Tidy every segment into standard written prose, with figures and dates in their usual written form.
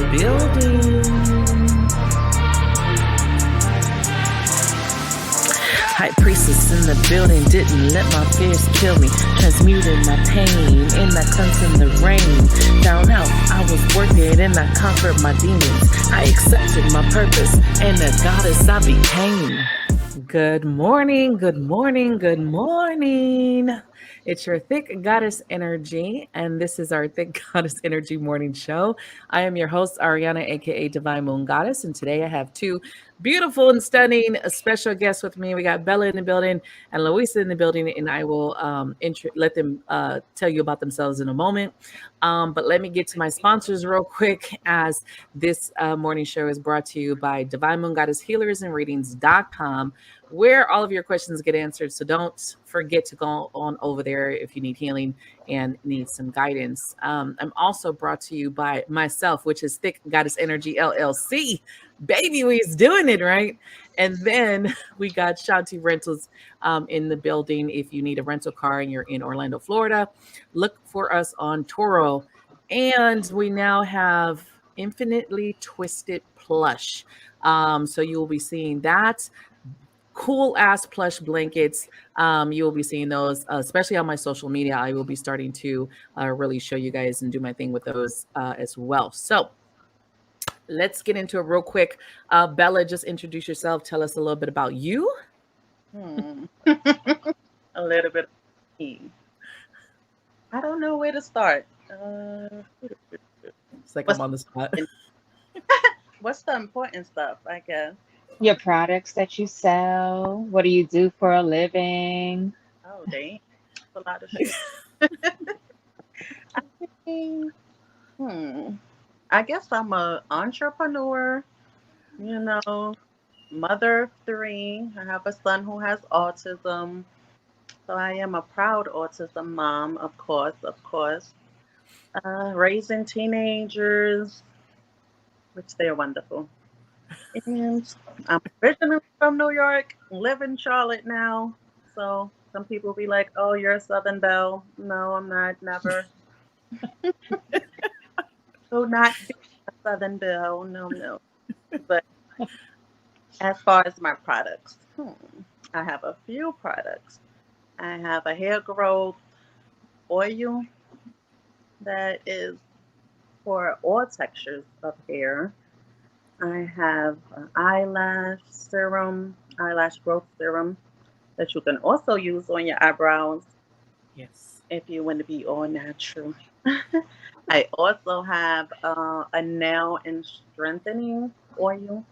building. High priestess in the building, didn't let my fears kill me. Transmuted my pain in that cleanse in the rain. Down out, I was worth it and I conquered my demons. I accepted my purpose and the goddess I became. Good morning, good morning, good morning. It's your Thick Goddess Energy, and this is our Thick Goddess Energy morning show. I am your host, Ariana, aka Divine Moon Goddess, and today I have two beautiful and stunning special guests with me. We got Bella in the building and Louisa in the building, and I will let them tell you about themselves in a moment. But let me get to my sponsors real quick, as this morning show is brought to you by Divine Moon Goddess Healers and Readings.com, where all of your questions get answered. So don't forget to go on over there if you need healing and need some guidance. I'm also brought to you by myself, which is Thick Goddess Energy LLC. Baby, we's doing it right. And then we got Shanti Rentals in the building. If you need a rental car and you're in Orlando, Florida, look for us on Turo. And we now have Infinitely Twisted Plush. So you will be seeing that. Cool ass plush blankets. You will be seeing those, especially on my social media. I will be starting to really show you guys and do my thing with those as well. So let's get into it real quick. Bella, just introduce yourself. Tell us a little bit about you. A little bit of me. I don't know where to start. It's like What's I'm on the spot. what's the important stuff, I guess? Your products that you sell. What do you do for a living? Oh, dang. That's a lot of shit. I mean, I guess I'm a entrepreneur, you know, mother of three. I have a son who has autism. So I am a proud autism mom, of course, of course. Raising teenagers, which they're wonderful. And I'm originally from New York, live in Charlotte now. So some people be like, "Oh, you're a Southern Belle." No, I'm not. Never. So not be a Southern Belle. No, no. But as far as my products, I have a few products. I have a hair growth oil that is for all textures of hair. I have an eyelash growth serum that you can also use on your eyebrows Yes. if you want to be all natural. I also have a nail and strengthening oil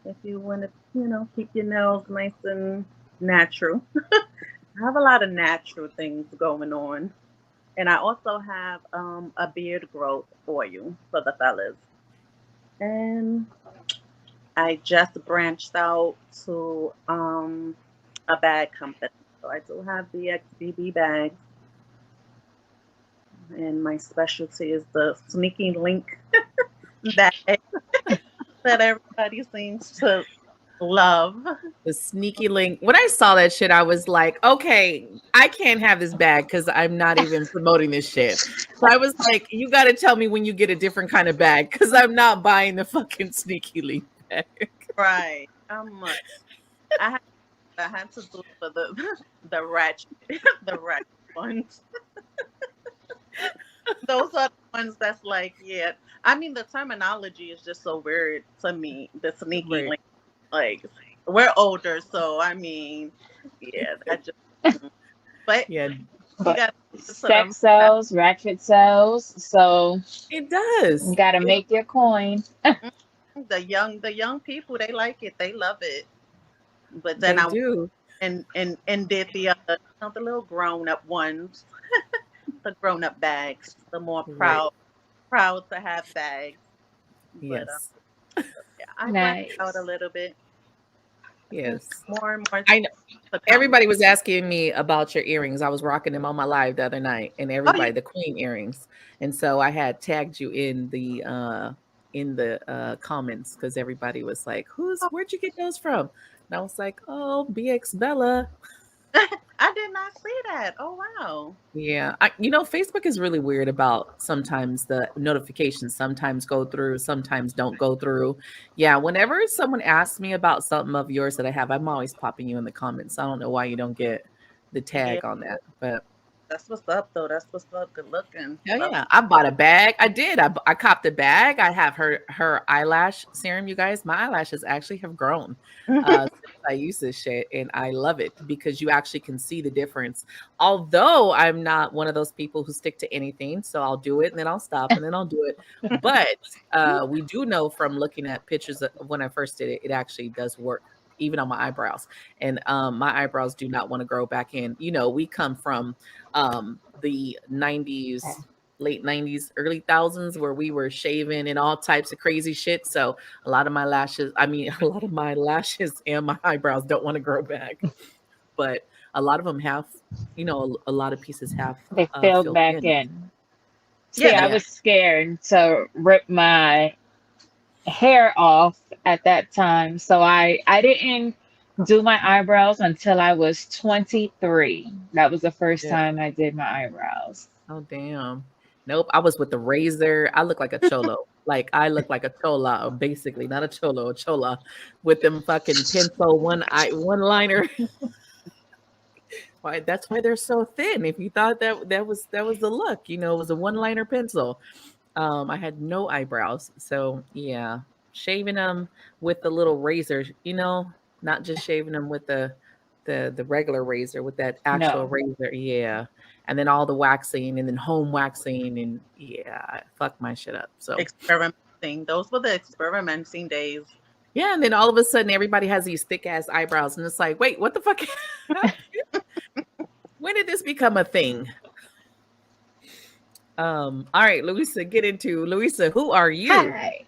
if you want to, keep your nails nice and natural. I have a lot of natural things going on. And I also have a beard growth oil for the fellas. And I just branched out to a bag company. So I do have BXBB bags. And my specialty is the sneaky link bag that everybody seems to love. The sneaky link. When I saw that shit, I was like, okay, I can't have this bag because I'm not even promoting this shit. So I was like, you got to tell me when you get a different kind of bag because I'm not buying the fucking sneaky link bag. Right. I had, I had to do for the ratchet the ratchet ones. Those are the ones that's like, yeah. I mean, the terminology is just so weird to me. The sneaky Right. link, like we're older, so I mean, yeah, that just. But Yeah, you But got sex sells, ratchet sells, so it you does. gotta make your coin. the young people, they like it, they love it. But then They I do. and did the other, the little grown up ones, the grown up bags, the more Right. proud to have bags. But Yes. yeah, I branched out a Nice. little bit. There's Yes. more and more I know. to come. Everybody was asking me about your earrings. I was rocking them on my live the other night, and Oh, you everybody, the queen earrings. And so I had tagged you in the comments because everybody was like, "Where'd you get those from?" And I was like, "Oh, BX Bella." I did not see that. Oh wow. Yeah, Facebook is really weird about sometimes the notifications sometimes go through, sometimes don't go through. Yeah, whenever someone asks me about something of yours that I have, I'm always popping you in the comments. I don't know why you don't get the Yeah, tag on that, but that's what's up though. That's what's up. Good looking. oh Love yeah, I bought a bag. I did. I copped a bag. I have her eyelash serum. You guys, my eyelashes actually have grown it. since I use this shit, and I love it because you actually can see the difference. Although I'm not one of those people who stick to anything, so I'll do it and then I'll stop and then I'll do it. But we do know from looking at pictures of when I first did it, it actually does work. Even on my eyebrows, and my eyebrows do not want to grow back in. We come from the 90s, late 90s, early thousands, where we were shaving and all types of crazy shit. So a lot of my lashes, I mean, a lot of my lashes and my eyebrows don't want to grow back, but a lot of them have, a lot of pieces have They filled filled back in. in. See, Yeah, I they Yeah. was scared to rip my hair off at that time, so I didn't do my eyebrows until I was 23. That was the first Yeah. time I did my eyebrows. Oh, damn. Nope. I was with the razor. I look like a cholo. Like I look like a chola, basically, not a cholo, a chola, with them fucking pencil one liner. Why that's why they're so thin. If you thought that was the look, it was a one-liner pencil. I had no eyebrows. So yeah, shaving them with the little razor, not just shaving them with the regular razor, with that actual No, razor. Yeah. And then all the waxing and then home waxing and yeah, I fucked my shit up. So experimenting. Those were the experimenting days. yeah, and then all of a sudden everybody has these thick ass eyebrows and it's like, wait, what the fuck? When did this become a thing? All right, Louisa, get into Louisa, who are you? hi.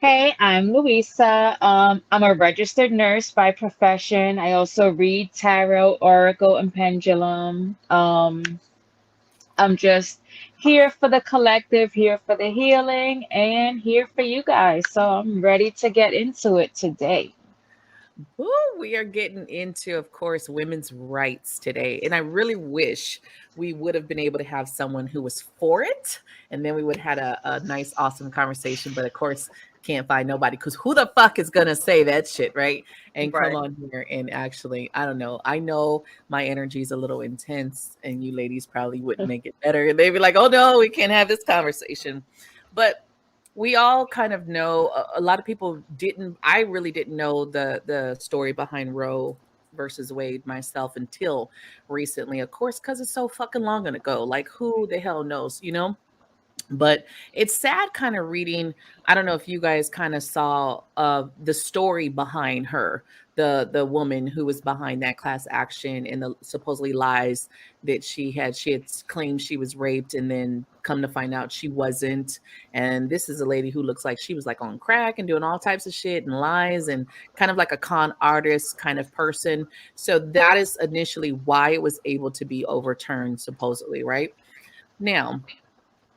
Hey, I'm Louisa. I'm a registered nurse by profession. I also read tarot, oracle, and pendulum. I'm just here for the collective, here for the healing, and here for you guys. So I'm ready to get into it today. Ooh, we are getting into, of course, women's rights today. And I really wish we would have been able to have someone who was for it. And then we would have had a nice, awesome conversation. But of course, can't find nobody because who the fuck is going to say that shit, right? And come Right. on here and actually, I don't know. I know my energy is a little intense, and you ladies probably wouldn't make it better. They'd be like, oh no, we can't have this conversation. But we all kind of know a lot of people didn't. I really didn't know the story behind Roe versus Wade myself until recently, of course, because it's so fucking long ago. Like who the hell knows? But it's sad kind of reading. I don't know if you guys kind of saw the story behind her, the woman who was behind that class action and the supposedly lies that she had claimed she was raped and then come to find out she wasn't. And this is a lady who looks like she was like on crack and doing all types of shit and lies and kind of like a con artist kind of person. So that is initially why it was able to be overturned, supposedly, right? Now,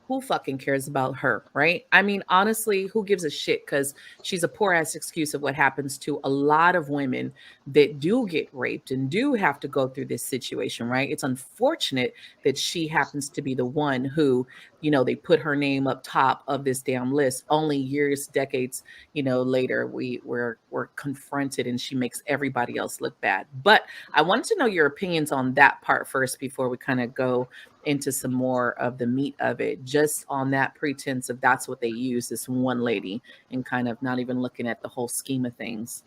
who fucking cares about her, right? I mean, honestly, who gives a shit? Because she's a poor ass excuse of what happens to a lot of women that do get raped and do have to go through this situation, right? It's unfortunate that she happens to be the one who, they put her name up top of this damn list. Only years, decades, later, we're confronted and she makes everybody else look bad. But I wanted to know your opinions on that part first before we kind of go into some more of the meat of it, just on that pretense of that's what they use, this one lady, and kind of not even looking at the whole scheme of things.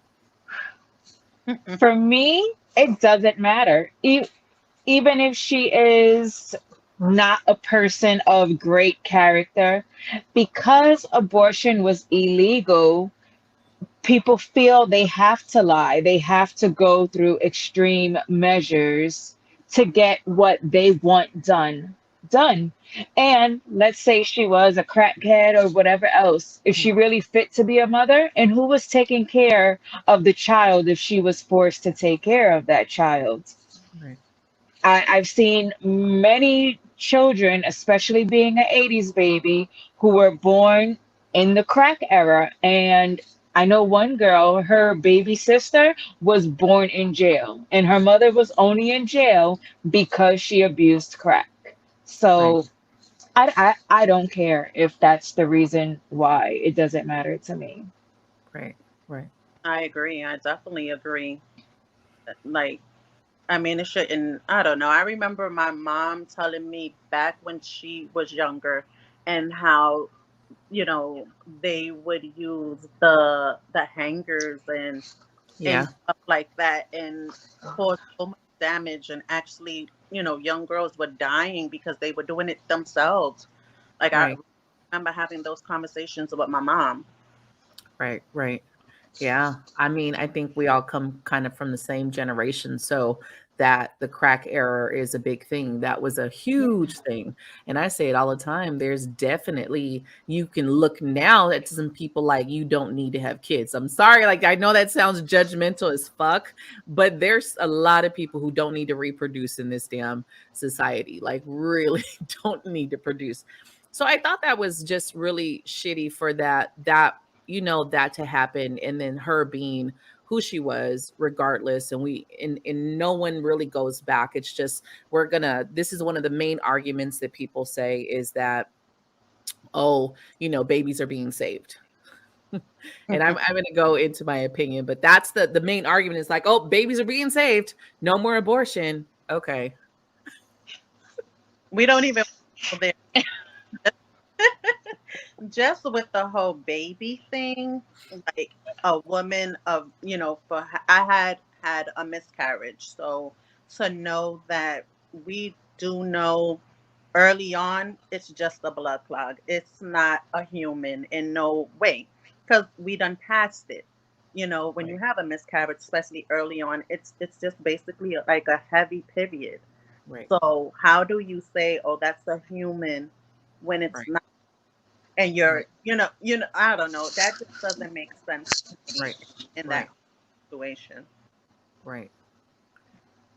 For me, it doesn't matter. Even if she is not a person of great character, because abortion was illegal, people feel they have to lie. They have to go through extreme measures to get what they want done. And let's say she was a crackhead or whatever else. If she really fit to be a mother, and who was taking care of the child if she was forced to take care of that child? Right. I've seen many children, especially being an 80s baby, who were born in the crack era, and I know one girl, her baby sister was born in jail, and her mother was only in jail because she abused crack. Right. So I don't care if that's the reason why. It doesn't matter to me. Right. Right. I agree. I definitely agree. Like, I mean, it shouldn't. I don't know. I remember my mom telling me back when she was younger, and how they would use the hangers and Yeah. stuff like that, and cause so much damage. And actually, young girls were dying because they were doing it themselves. Like, I Right. remember having those conversations with my mom. Right. Right. Yeah. I mean, I think we all come kind of from the same generation. So that the crack era is a big thing. That was a huge thing. And I say it all the time. There's definitely, you can look now at some people like you don't need to have kids. I'm sorry. Like, I know that sounds judgmental as fuck, but there's a lot of people who don't need to reproduce in this damn society. Like, really don't need to produce. So I thought that was just really shitty for that to happen, and then her being who she was regardless, and no one really goes back. It's just, this is one of the main arguments that people say is that, oh, babies are being saved. And I'm going to go into my opinion, but that's the main argument is like, oh, babies are being saved, no more abortion. Okay. We don't even go there. Just with the whole baby thing, like, a woman of, I had a miscarriage. So to know that, we do know early on, it's just a blood clog. It's not a human in no way, because we done passed it. When you Right. have a miscarriage, especially early on, it's just basically like a heavy period. Right. So how do you say, oh, that's a human, when it's Right. not? And Right. I don't know. That just doesn't make sense to me Right. in that Right. situation. Right.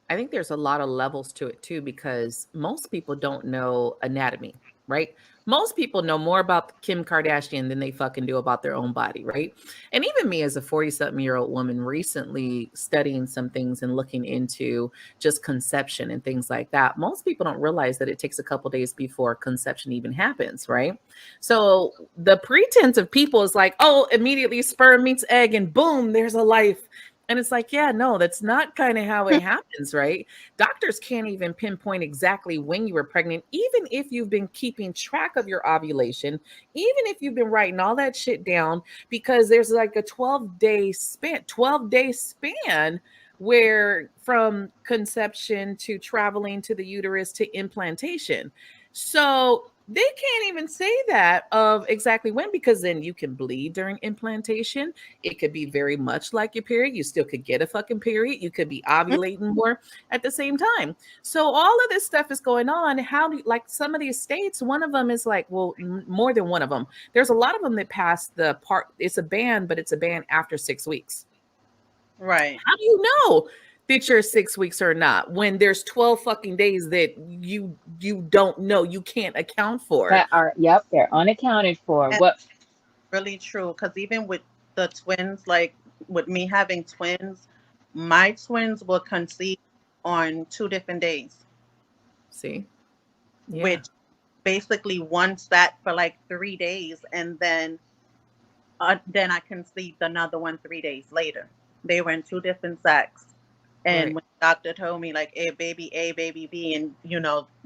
I think there's a lot of levels to it too, because most people don't know anatomy, right? Most people know more about Kim Kardashian than they fucking do about their own body, right? And even me as a 40-something-year-old woman recently studying some things and looking into just conception and things like that, most people don't realize that it takes a couple days before conception even happens, right? So the pretense of people is like, oh, immediately sperm meets egg and boom, there's a life. And it's like, yeah, no, that's not kind of how it happens, right? Doctors can't even pinpoint exactly when you were pregnant, even if you've been keeping track of your ovulation, even if you've been writing all that shit down, because there's like a 12-day span where from conception to traveling to the uterus to implantation. So they can't even say that of exactly when, because then you can bleed during implantation. It could be very much like your period. You still could get a fucking period. You could be ovulating more at the same time. So all of this stuff is going on. How do like some of these states, one of them is like, well, more than one of them. There's a lot of them that pass the part, it's a ban, but it's a ban after 6 weeks. Right. How do you know that you're 6 weeks or not when there's 12 fucking days that you don't know, you can't account for? That are, yep, they're unaccounted for. And What? really true, because even with the twins, like with me having twins, my twins were conceived on 2 different days, See? Yeah. which basically one sat for like 3 days, and then I conceived another one 3 days later. They were in two different sacks. And Right. when the doctor told me, like, A, baby B, and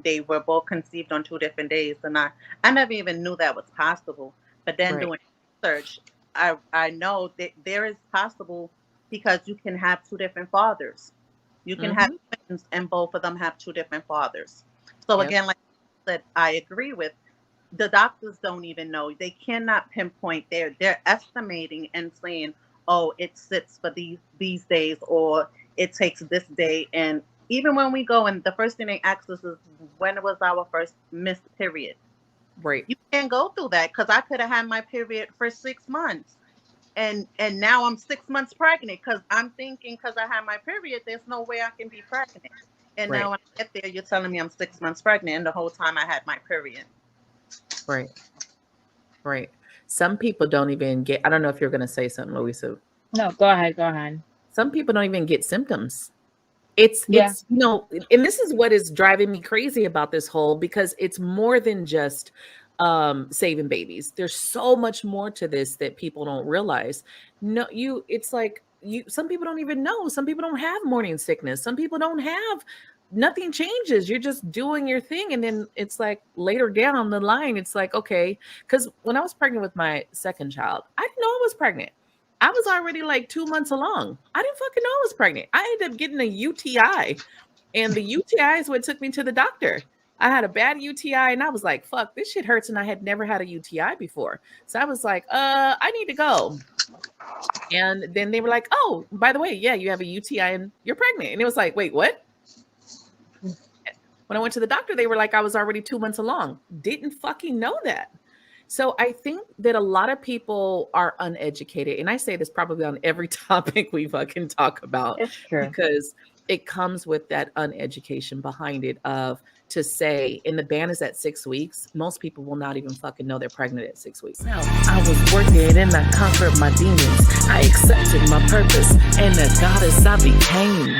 they were both conceived on 2 different days, and I never even knew that was possible. But then Right. doing research, I know that there is possible, because you can have two different fathers. You can have Mhm. twins, and both of them have two different fathers. So Yep. again, like I said, I agree with, the doctors don't even know. They cannot pinpoint. They're estimating and saying, oh, it sits for these days, or it takes this day. And even when we go, and the first thing they ask us is, when was our first missed period? Right. You can't go through that, because I could have had my period for 6 months. And now I'm 6 months pregnant, because I'm thinking, because I had my period, there's no way I can be pregnant. And now Right. when I get there, you're telling me I'm 6 months pregnant, and the whole time I had my period. Right. Right. Some people don't even get, I don't know if you're going to say something, Louisa. No, go ahead. Go ahead. Some people don't even get symptoms. Yeah. It's, and this is what is driving me crazy about this whole, because it's more than just saving babies. There's so much more to this that people don't realize. It's like some people don't even know. Some people don't have morning sickness. Some people don't have, nothing changes. You're just doing your thing. And then it's like later down the line, it's like, okay, because when I was pregnant with my second child, I didn't know I was pregnant. I was already like 2 months along. I didn't fucking know I was pregnant. I ended up getting a UTI, and the UTI is what took me to the doctor. I had a bad UTI, and I was like, fuck, this shit hurts. And I had never had a UTI before. So I was like, I need to go. And then they were like, oh, by the way, yeah, you have a UTI and you're pregnant. And it was like, wait, what? When I went to the doctor, they were like, I was already 2 months along. Didn't fucking know that. So I think that a lot of people are uneducated. And I say this probably on every topic we fucking talk about. It's true. Because it comes with that uneducation behind it of to say, and the ban is at 6 weeks. Most people will not even fucking know they're pregnant at 6 weeks. No. I was working and I conquered my demons. I accepted my purpose and the goddess I became.